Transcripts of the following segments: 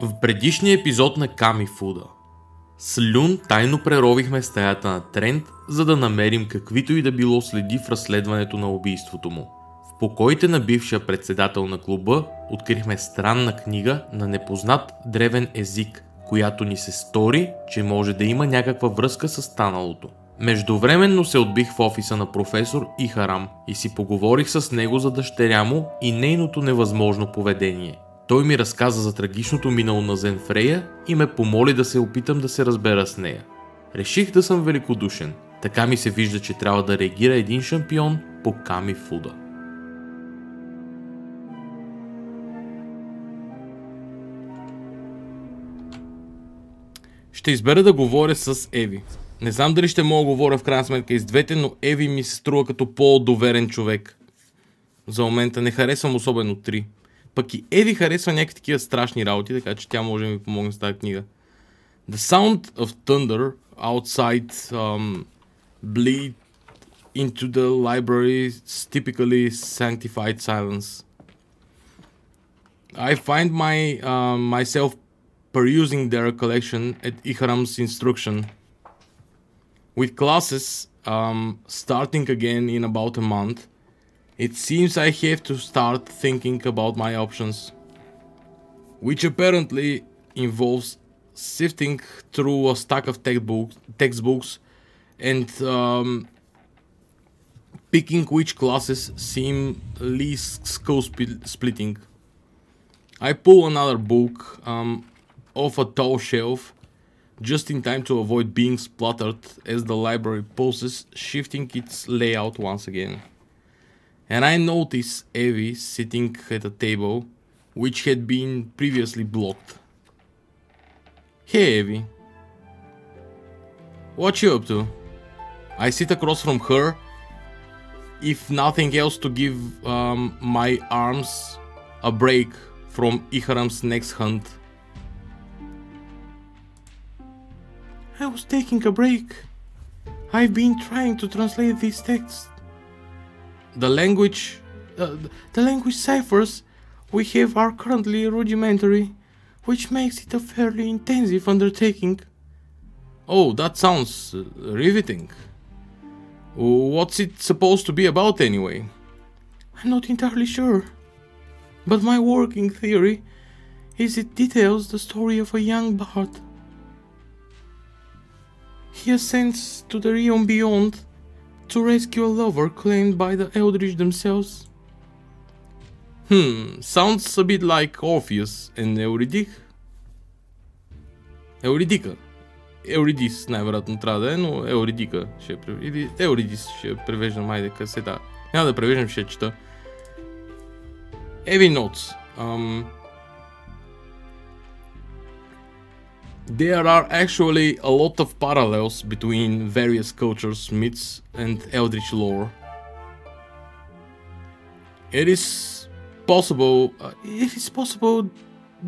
В предишния епизод на Камифуда с Люн тайно преровихме стаята на Трент, за да намерим каквито и да било следи в разследването на убийството му. В покоите на бившия председател на клуба открихме странна книга на непознат древен език, която ни се стори, че може да има някаква връзка с станалото. Междувременно се отбих в офиса на професор Ихарам и си поговорих с него за дъщеря му и нейното невъзможно поведение. Той ми разказа за трагичното минало на Зенфрея и ме помоли да се опитам да се разбера с нея. Реших да съм великодушен. Така ми се вижда, че трябва да реагира един шампион по Камифуда. Ще избера да говоря с Еви. Не знам дали ще мога да говоря в крайна сметка и с двете, но Еви ми се струва като по-доверен човек. За момента не харесвам особено 3. Пък и Еви харесва някакви такива страшни работи, така че тя може да ми помогне с тази книга. The sound of thunder outside bleed into the library's typically sanctified silence. I find myself perusing their collection at Iharam's instruction. With classes starting again in about a month, it seems I have to start thinking about my options, which apparently involves sifting through a stack of textbooks and picking which classes seem least skull-splitting. I pull another book off a tall shelf just in time to avoid being splattered as the library pauses, shifting its layout once again. And I notice Evie sitting at a table which had been previously blocked. Hey Evie. What you up to? I sit across from her, if nothing else to give my arms a break from Iharam's next hunt. I was taking a break. I've been trying to translate these texts. The language ciphers we have are currently rudimentary, which makes it a fairly intensive undertaking. Oh, that sounds riveting. What's it supposed to be about anyway? I'm not entirely sure, but my working theory is it details the story of a young bard. He ascends to the realm beyond to rescue a lover claimed by the Eldritch themselves. Sounds a bit like Orpheus and Eurydice. Eurydice най-вероятно трябва да е, но Евридика ще е превеждам. Или Евридис ще е превеждам, айде касета. Няма да превеждам, ще я чета. Heavy notes. There are actually a lot of parallels between various cultures, myths, and eldritch lore. It is possible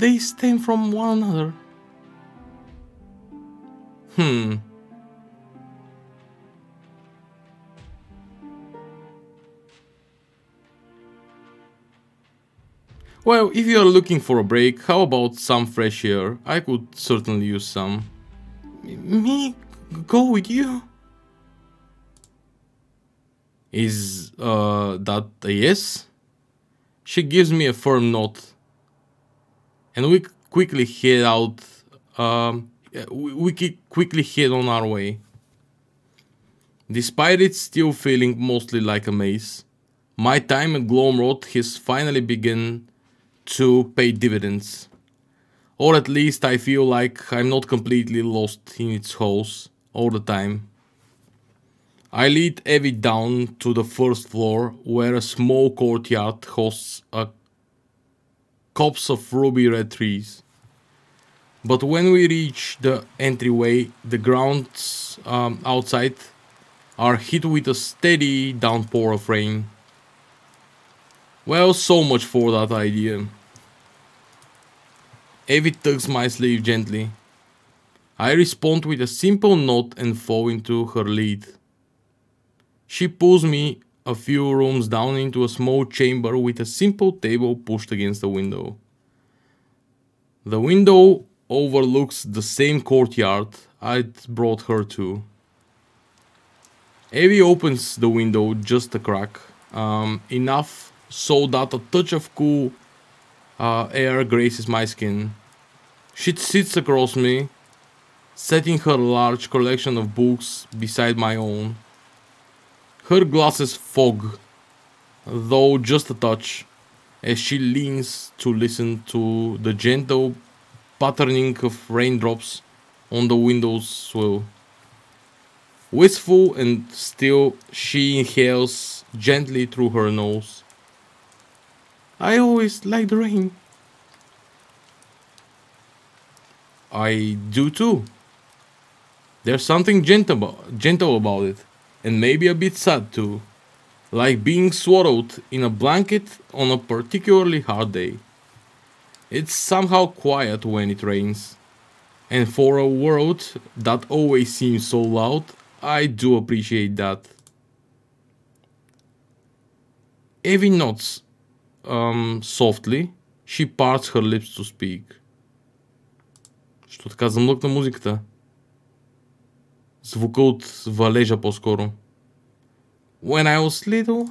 they stem from one another. Well, if you are looking for a break, how about some fresh air? I could certainly use some. Me? Go with you? Is that a yes? She gives me a firm nod. And we quickly head on our way. Despite it still feeling mostly like a maze, my time at Glomrod has finally begun to pay dividends. Or at least I feel like I'm not completely lost in its halls all the time. I lead Evie down to the first floor where a small courtyard hosts a copse of ruby red trees. But when we reach the entryway, the grounds outside are hit with a steady downpour of rain. Well, so much for that idea. Evie tugs my sleeve gently. I respond with a simple nod and fall into her lead. She pulls me a few rooms down into a small chamber with a simple table pushed against the window. The window overlooks the same courtyard I'd brought her to. Evie opens the window just a crack, enough so that a touch of cool air graces my skin. She sits across me, setting her large collection of books beside my own. Her glasses fog, though just a touch, as she leans to listen to the gentle pattering of raindrops on the window's sill. Wistful and still, she inhales gently through her nose. I always like the rain. I do too. There's something gentle about it, and maybe a bit sad too, like being swaddled in a blanket on a particularly hard day. It's somehow quiet when it rains, and for a world that always seems so loud, I do appreciate that. Evie nods softly. She parts her lips to speak. Що така замлъкна музиката? Звука от валежа по-скоро. When I was little,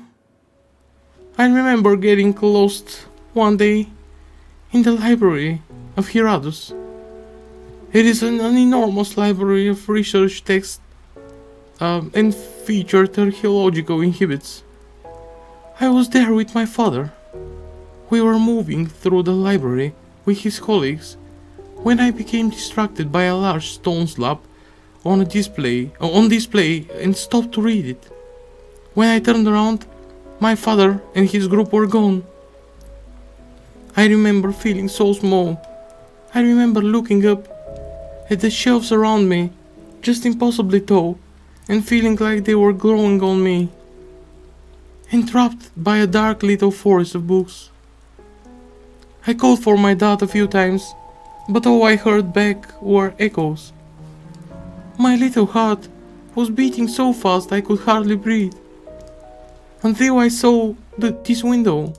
I remember getting lost one day in the library of Herodotus. It is an enormous library of research texts and featured archaeological exhibits. I was there with my father. We were moving through the library with his colleagues when I became distracted by a large stone slab on display and stopped to read it. When I turned around, my father and his group were gone. I remember feeling so small. I remember looking up at the shelves around me, just impossibly tall, and feeling like they were growing on me, entrapped by a dark little forest of books. I called for my dad a few times, but all I heard back were echoes. My little heart was beating so fast I could hardly breathe, until I saw this window.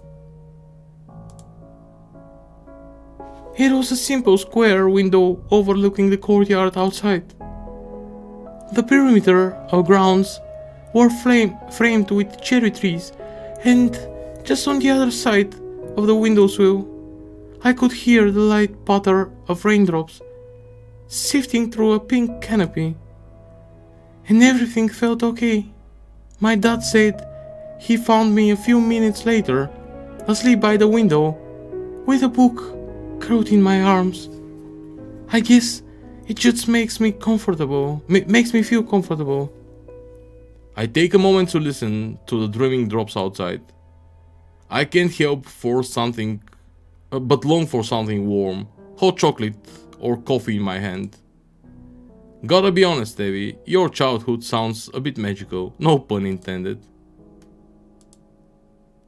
It was a simple square window overlooking the courtyard outside. The perimeter of grounds were framed with cherry trees, and just on the other side of the windowsill, I could hear the light patter of raindrops sifting through a pink canopy. And everything felt okay. My dad said he found me a few minutes later, asleep by the window, with a book curled in my arms. I guess it just makes me feel comfortable. I take a moment to listen to the dripping drops outside. I can't help but long for something warm, hot chocolate or coffee in my hand. Gotta be honest, Evie, your childhood sounds a bit magical, no pun intended.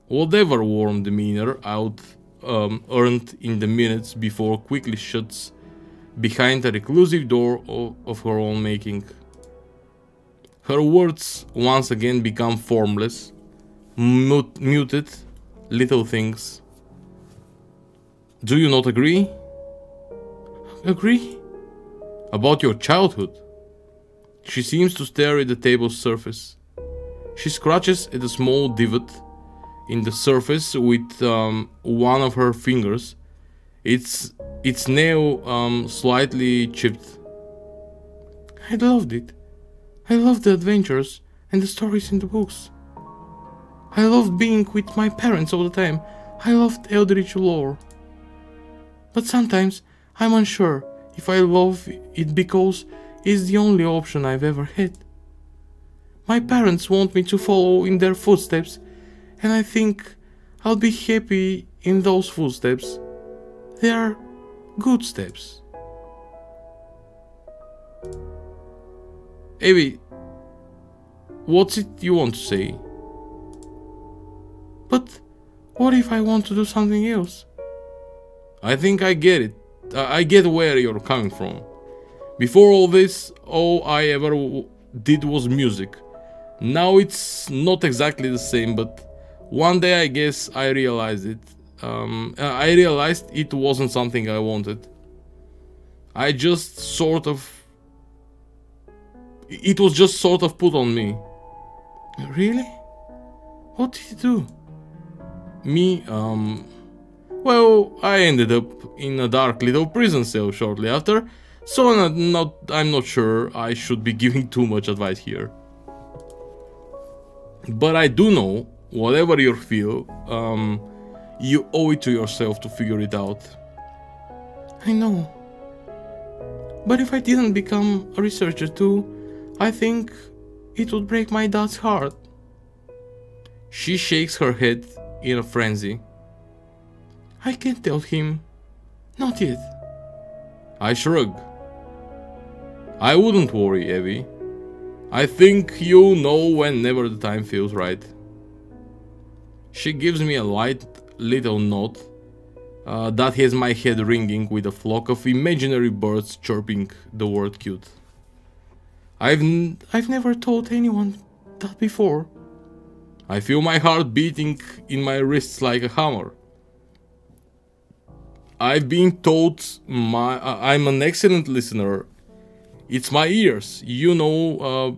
Whatever warm demeanor I'd earned in the minutes before quickly shuts behind a reclusive door of her own making. Her words once again become formless, muted little things. Do you not agree? Agree? About your childhood? She seems to stare at the table's surface. She scratches at a small divot in the surface with one of her fingers, its nail slightly chipped. I loved it. I loved the adventures and the stories in the books. I loved being with my parents all the time. I loved eldritch lore. But sometimes I'm unsure if I love it because it's the only option I've ever had. My parents want me to follow in their footsteps, and I think I'll be happy in those footsteps. They are good steps. Evie, what's it you want to say? But what if I want to do something else? I think I get it. I get where you're coming from. Before all this, all I ever did was music. Now it's not exactly the same, but one day I guess I realized it. I realized it wasn't something I wanted. I just sort of... It was just sort of put on me. Really? What did you do? Me, well, I ended up in a dark little prison cell shortly after, so I'm not sure I should be giving too much advice here. But I do know, whatever you feel, you owe it to yourself to figure it out. I know. But if I didn't become a researcher too, I think it would break my dad's heart. She shakes her head in a frenzy. I can't tell him. Not yet. I shrug. I wouldn't worry, Evie. I think you'll know whenever the time feels right. She gives me a light little nod that has my head ringing with a flock of imaginary birds chirping the word cute. I've never told anyone that before. I feel my heart beating in my wrists like a hammer. I've been told I'm an excellent listener. It's my ears, you know,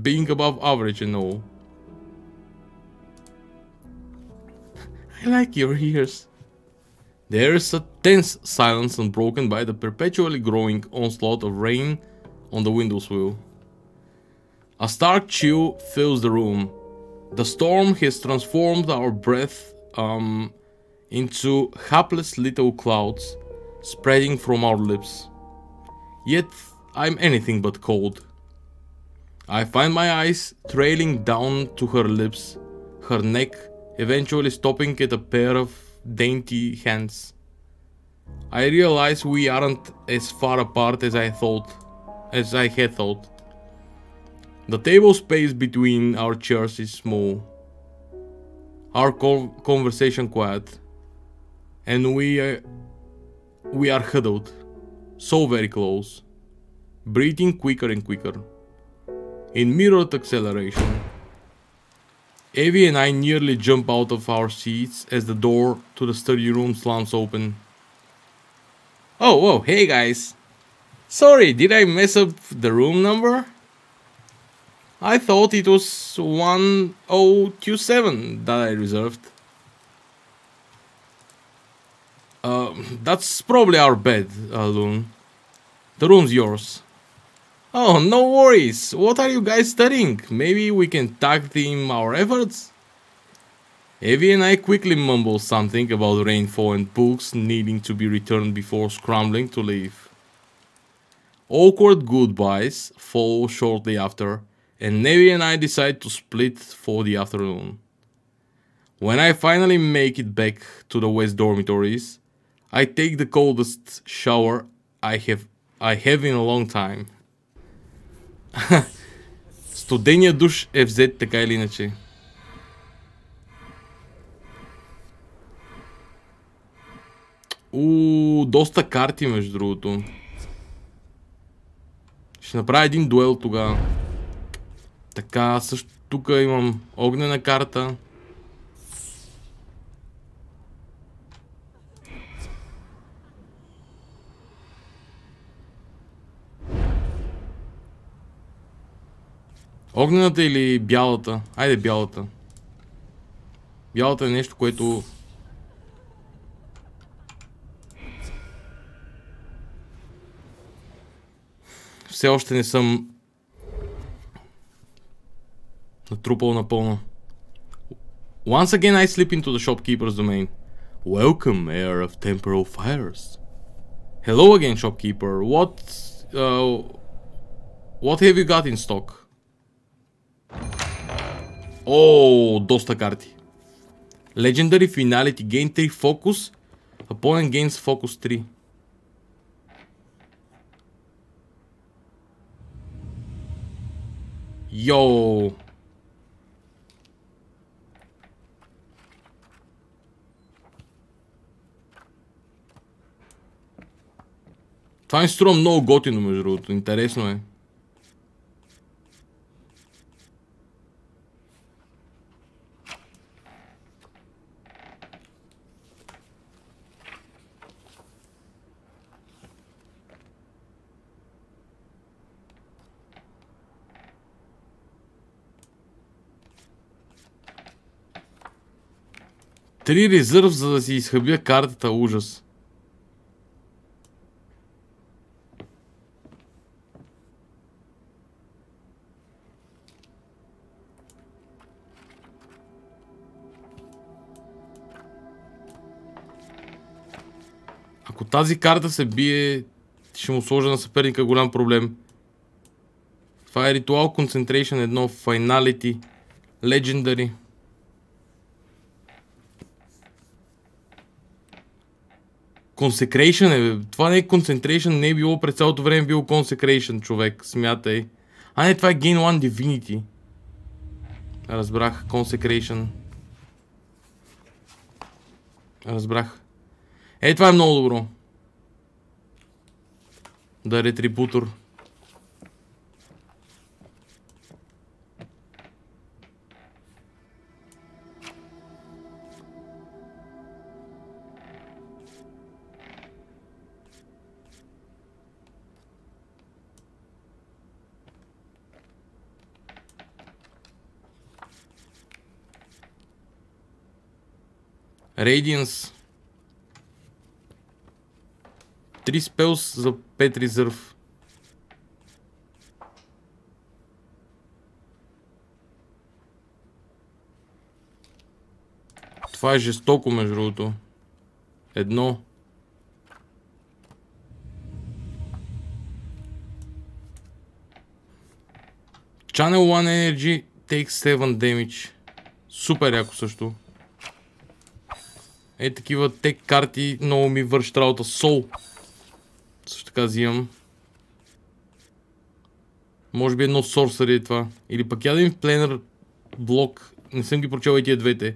being above average and all. I like your ears. There's a tense silence unbroken by the perpetually growing onslaught of rain on the windowsill. A stark chill fills the room. The storm has transformed our breath into hapless little clouds spreading from our lips. Yet I'm anything but cold. I find my eyes trailing down to her lips, her neck eventually stopping at a pair of dainty hands. I realize we aren't as far apart as I had thought. The table space between our chairs is small, our conversation quiet, and we are huddled, so very close, breathing quicker and quicker, in mirrored acceleration. Evie and I nearly jump out of our seats as the door to the study room slams open. Oh, whoa, hey guys. Sorry, did I mess up the room number? I thought it was 1027 that I reserved. That's probably our bed, Loon. The room's yours. Oh, no worries. What are you guys studying? Maybe we can tag team our efforts? Evie and I quickly mumble something about rainfall and books needing to be returned before scrambling to leave. Awkward goodbyes follow shortly after, and Evie and I decide to split for the afternoon. When I finally make it back to the West dormitories, I take the coldest shower I have in a long time. Студения душ е взет така или иначе. Доста карти между другото. Ще направя един дуел тогава. Така, също тук имам огнена карта. Огнената или бялата? Айде бялата. Бялата е нещо, което... все още не съм натрупал напълно. Once again I slip into the shopkeeper's domain. Welcome, heir of temporal fires. Hello again, shopkeeper. What have you got in stock? Доста карти. Legendary Finality. Gain 3 focus. Opponent gains focus 3. Йоу. Това ми струва много готино, между другото. Интересно е. 3 резерв, за да си изхъбя картата. Ужас. Ако тази карта се бие, ще му сложа на съперника голям проблем. Това е ритуал Concentration 1, Finality, Legendary. Consecration е, това не е Concentration, не е било през цялото време, било Consecration, човек, смятай. А не, това е Gain 1 Divinity. Разбрах, Consecration. Разбрах. Е, това е много добро. Да, ретрибутор. Radiance. 3 спелс за 5 резерв. Това е жестоко, между другото. Едно. Channel 1 Energy takes 7 damage. Супер яко също. Е, такива тек карти много ми вършат работа. Сол. Също така взимам. Може би едно Sorcery е това. Или пък ядем Planner блок. Не съм ги прочел и тия двете.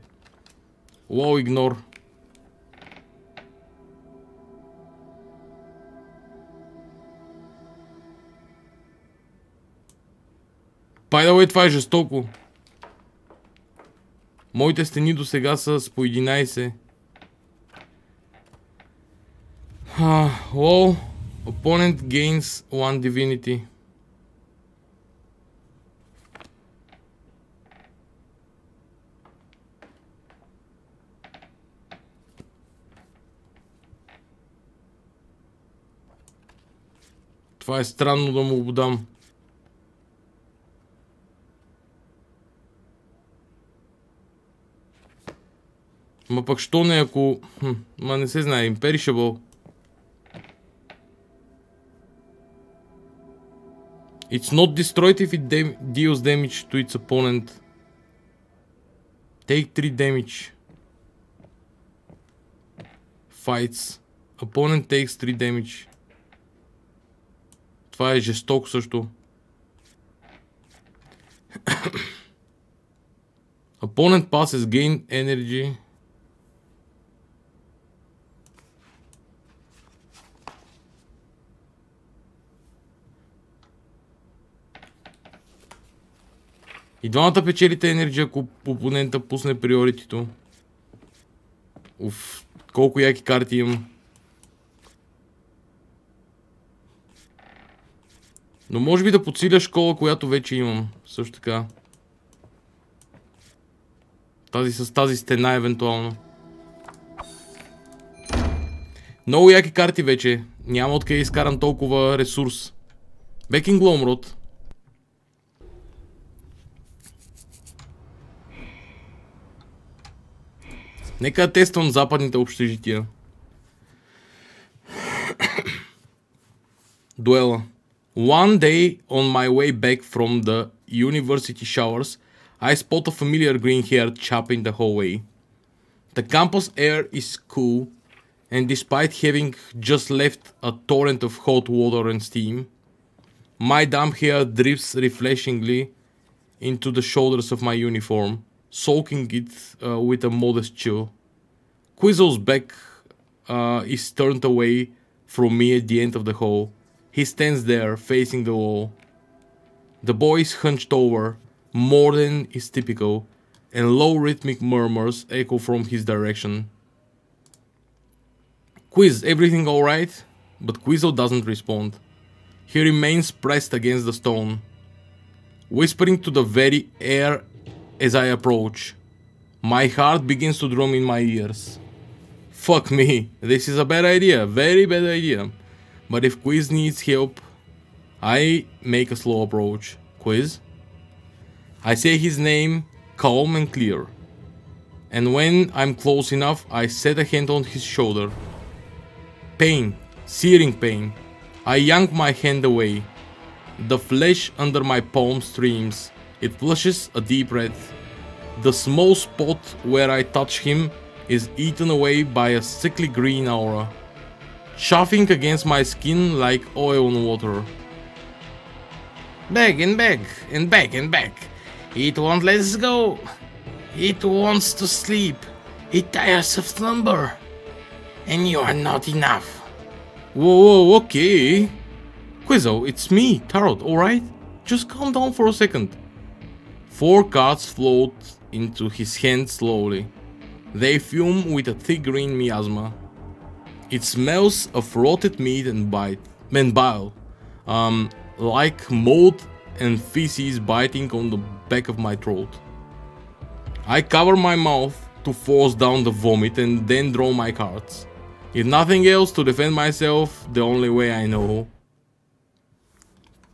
Wow, Ignore. By the way, това е жестоко. Моите стени до сега са с по 11. Wow. Opponent gains 1 divinity. Това е странно да му го дам. Ма пък що не, ако... Ма не се знае, Imperishable. It's not destroyed if it deals damage to its opponent. Take 3 damage. Fights. Opponent takes 3 damage. Това е жестоко също. Opponent passes gain energy. И двамата печелите енерджи, ако опонента пусне приоритито. Уф, колко яки карти имам. Но може би да подсиля школа, която вече имам. Също така. С тази стена, евентуално. Много яки карти вече. Няма откъде изкарам толкова ресурс. Бекинг Гломрод. Нека тествам западните общежития. Дуела. One day on my way back from the university showers, I spot a familiar green-haired chap in the hallway. The campus air is cool, and despite having just left a torrent of hot water and steam, my damp hair drips refreshingly into the shoulders of my uniform, soaking it with a modest chill. Quizzle's back is turned away from me at the end of the hall. He stands there, facing the wall. The boy is hunched over, more than is typical, and low rhythmic murmurs echo from his direction. Quiz, everything alright? But Quizzle doesn't respond. He remains pressed against the stone, whispering to the very air as I approach. My heart begins to drum in my ears. Fuck me, this is a bad idea, very bad idea. But if Quiz needs help, I make a slow approach. Quiz? I say his name, calm and clear. And when I'm close enough, I set a hand on his shoulder. Pain, searing pain. I yank my hand away. The flesh under my palm streams. It flushes a deep red. The small spot where I touch him is eaten away by a sickly green aura, chafing against my skin like oil on water. Back and back and back and back. It won't let us go. It wants to sleep. It tires of slumber. And you are not enough. Whoa, okay. Quizzo, it's me, Tarot, alright? Just calm down for a second. 4 cards float into his hand slowly. They fume with a thick green miasma. It smells of rotted meat and bile. Like mold and feces biting on the back of my throat. I cover my mouth to force down the vomit and then draw my cards. If nothing else, to defend myself the only way I know.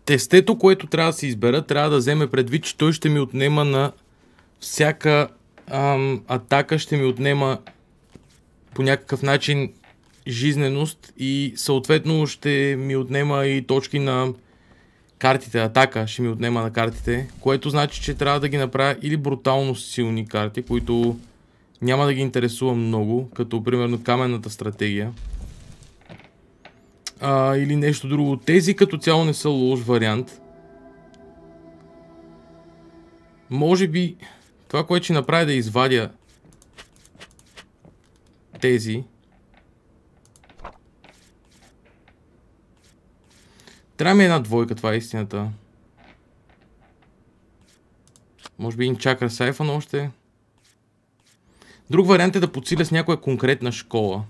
Тестето, което трябва да се избера, трябва да вземе предвид, че той ще ми отнема на всяка атака, ще ми отнема по някакъв начин жизненост и съответно ще ми отнема и точки на картите. Атака ще ми отнема на картите, което значи, че трябва да ги направя или брутално силни карти, които няма да ги интересува много, като примерно каменната стратегия. Или нещо друго. Тези като цяло не са лош вариант. Може би това, което ще направя, да извадя тези. Трябва ми една двойка, това е истината. Може би един чакра сайфън още. Друг вариант е да подсиля с някоя конкретна школа.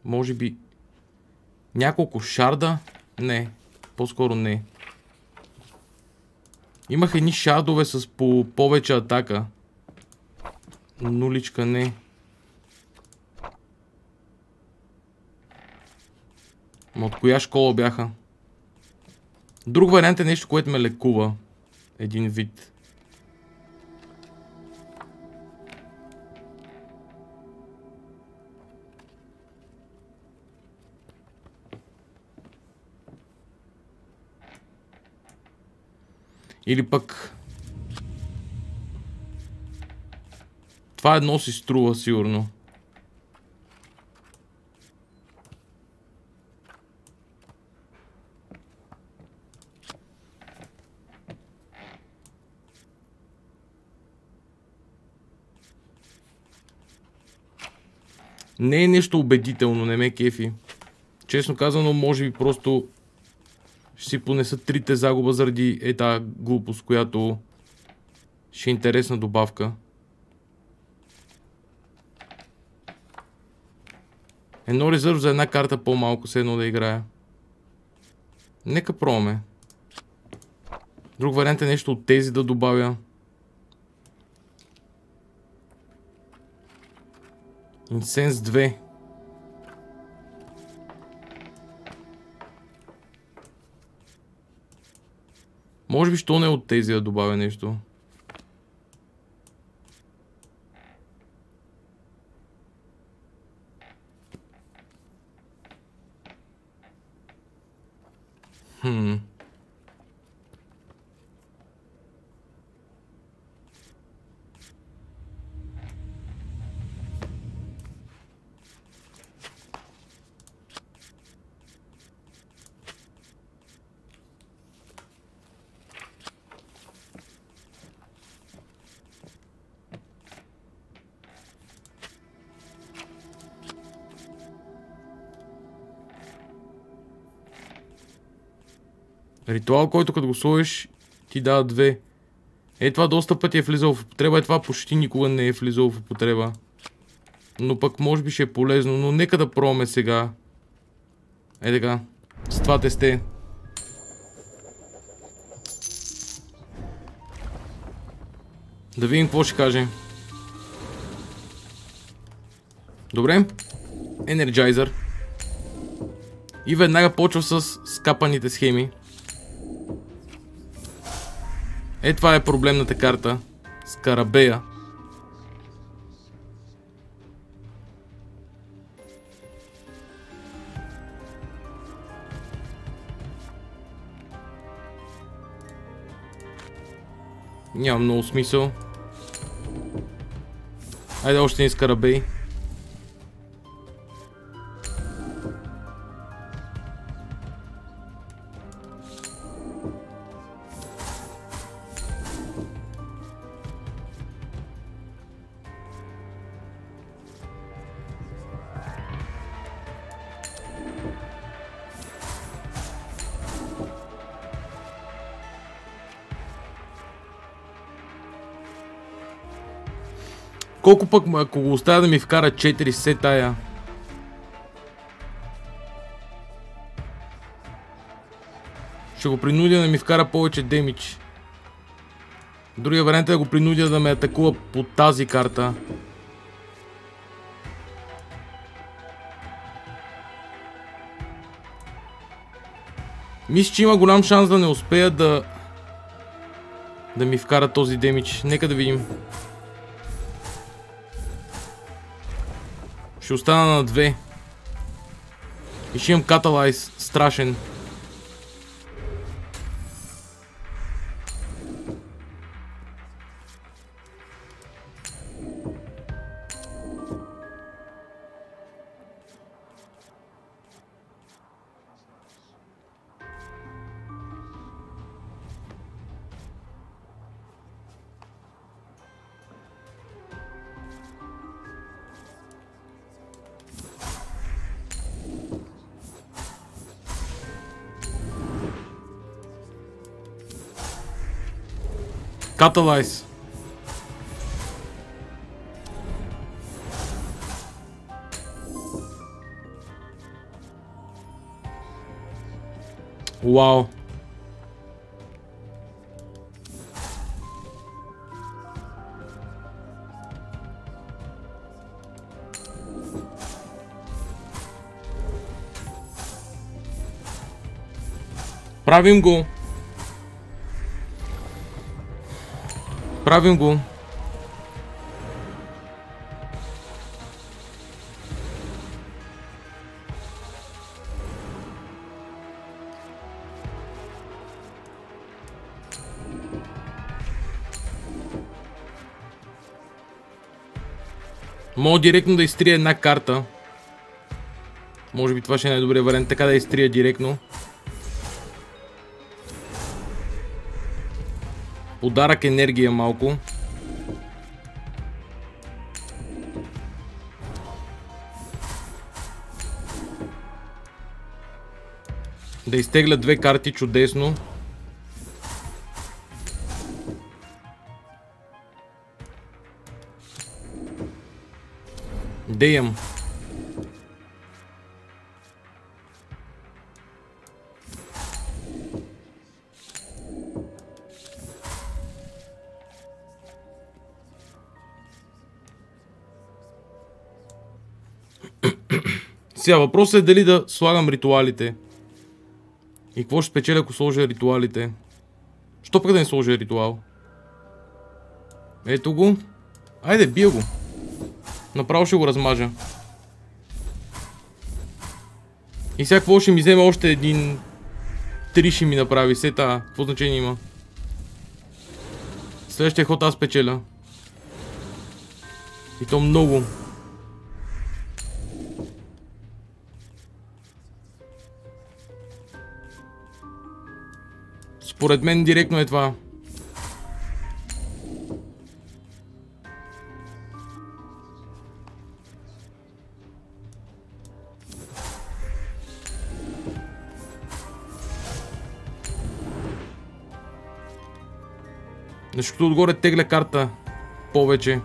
Може би няколко шарда? Не, по-скоро не. Имах едни шардове с по повече атака. Нуличка не. Но от коя школа бяха? Друг вариант е нещо, което ме лекува. Един вид. Или пък... Това едно си струва сигурно. Не е нещо убедително, не ме кефи. Честно казано, може би просто ще си понеса 3-те загуба заради тази глупост, която ще е интересна добавка. Едно резерв за една карта по-малко се едно да играя. Нека пробваме. Друг вариант е нещо от тези да добавя. Инсенс 2. Може би, що не от тези да добавя нещо. Ритуал, който като го сложиш, ти дава 2. Това доста пъти е влизал в употреба, това почти никога не е влизал в употреба. Но пък може би ще е полезно, но нека да пробваме сега. Така, с това тесте. Да видим какво ще каже. Добре. Енерджайзър. И веднага почва с скапаните схеми. Това е проблемната карта. Скарабея. Няма много смисъл. Айде още един скарабей. Колко пък, ако го оставя да ми вкара 4 се тая? Ще го принудя да ми вкара повече демидж. Другия вариант е да го принудя да ме атакува по тази карта. Мисля, че има голям шанс да не успея да ми вкара този демидж. Нека да видим. Ще остана на 2. И ще имам каталайз. Страшен. Catalyze. Вау. Правим го. Правим го. Мога директно да изтрия една карта. Може би това ще е най-добрият вариант, така да изтрия директно. Подарък енергия малко. Да изтегля 2 карти, чудесно. Деям. Сега въпросът е дали да слагам ритуалите. И какво ще спечеля, ако сложа ритуалите? Що пък да не сложа ритуал? Ето го. Айде, бия го. Направо ще го размажа. И сега какво ще ми вземе още един... 3 ще ми направи. Сета, какво значение има? Следващия ход аз печеля. И то много. Според мен директно е това. Защото отгоре тегля карта повече.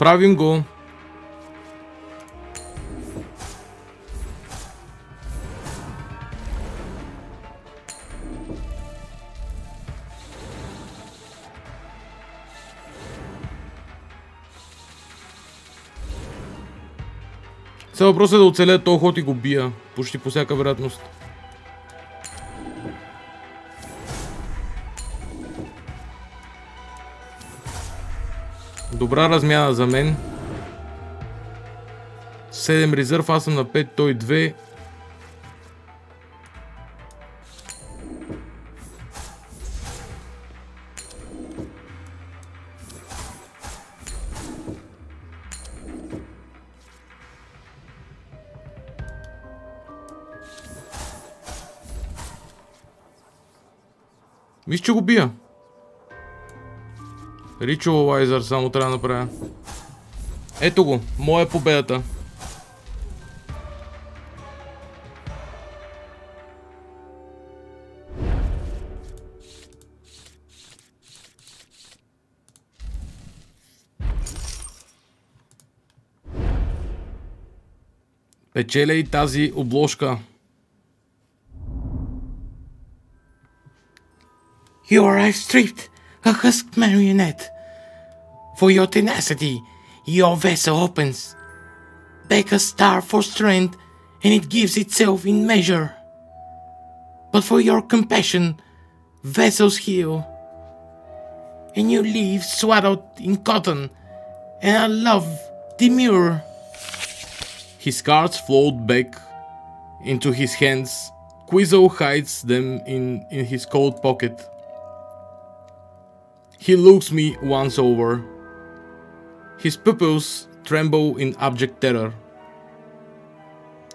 Правим го. Сега въпросът е да оцеля този ход и го бия. Почти по всяка вероятност. Добра размяна за мен. 7 резерв, аз съм на 5, той 2. Виж, че го бия. Ritualizer само трябва да направя. Ето го, моя победата. Печеля и тази обложка. You arrive stripped, a husked marionette. For your tenacity, your vessel opens. Back a star for strength, and it gives itself in measure. But for your compassion, vessels heal. And you leave swaddled in cotton, and a love demure. His cards float back into his hands. Quizzle hides them in his coat pocket. He looks me once over. His pupils tremble in abject terror.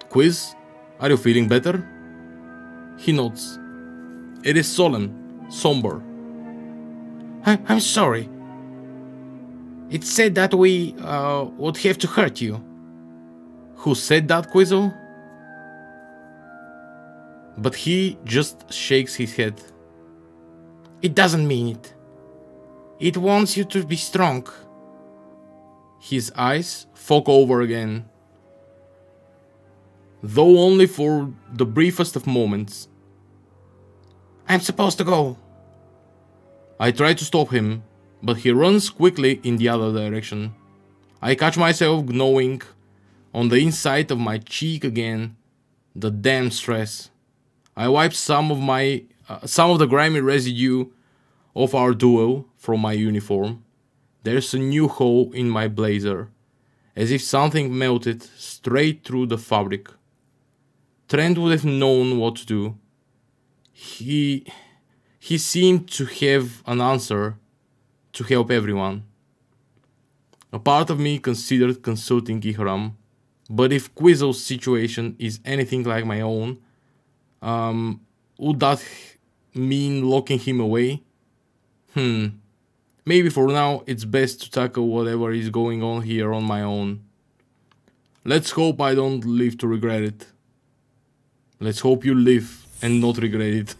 Quiz, are you feeling better? He nods. It is solemn, somber. I'm sorry. It said that we would have to hurt you. Who said that, Quizzle? But he just shakes his head. It doesn't mean it. It wants you to be strong. His eyes fog over again, though only for the briefest of moments. I'm supposed to go. I try to stop him, but he runs quickly in the other direction. I catch myself gnawing on the inside of my cheek again. The damn stress. I wipe some of the grimy residue of our duel from my uniform. There's a new hole in my blazer, as if something melted straight through the fabric. Trent would have known what to do. He seemed to have an answer to help everyone. A part of me considered consulting Ihram, but if Quizzle's situation is anything like my own, would that mean locking him away? Maybe for now it's best to tackle whatever is going on here on my own. Let's hope I don't live to regret it. Let's hope you live and not regret it.